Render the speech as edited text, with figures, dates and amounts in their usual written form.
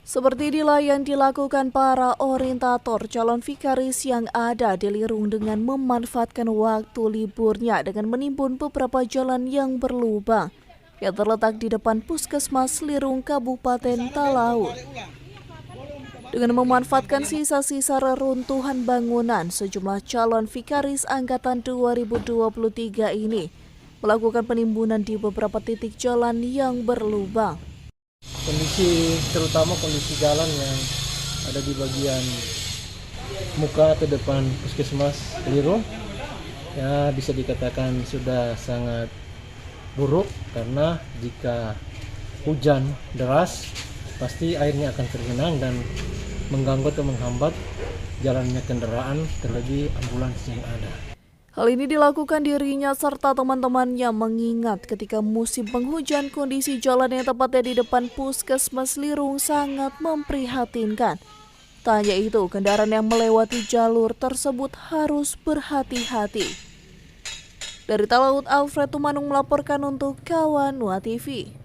Seperti inilah yang dilakukan para orientator calon vikaris yang ada di Lirung dengan memanfaatkan waktu liburnya dengan menimbun beberapa jalan yang berlubang yang terletak di depan Puskesmas Lirung Kabupaten Talaut. Dengan memanfaatkan sisa-sisa reruntuhan bangunan, sejumlah calon vikaris angkatan 2023 ini melakukan penimbunan di beberapa titik jalan yang berlubang. Terutama kondisi jalan yang ada di bagian muka atau depan Puskesmas Lirung ya bisa dikatakan sudah sangat buruk, karena jika hujan deras pasti airnya akan tergenang dan mengganggu atau menghambat jalannya kendaraan, terlebih ambulans yang ada. Hal ini dilakukan dirinya serta teman-temannya mengingat ketika musim penghujan kondisi jalan yang tepatnya di depan Puskesmas Lirung sangat memprihatinkan. Tak hanya itu, kendaraan yang melewati jalur tersebut harus berhati-hati. Dari Talaut, Alfred Tumanung melaporkan untuk Kawan Nuha TV.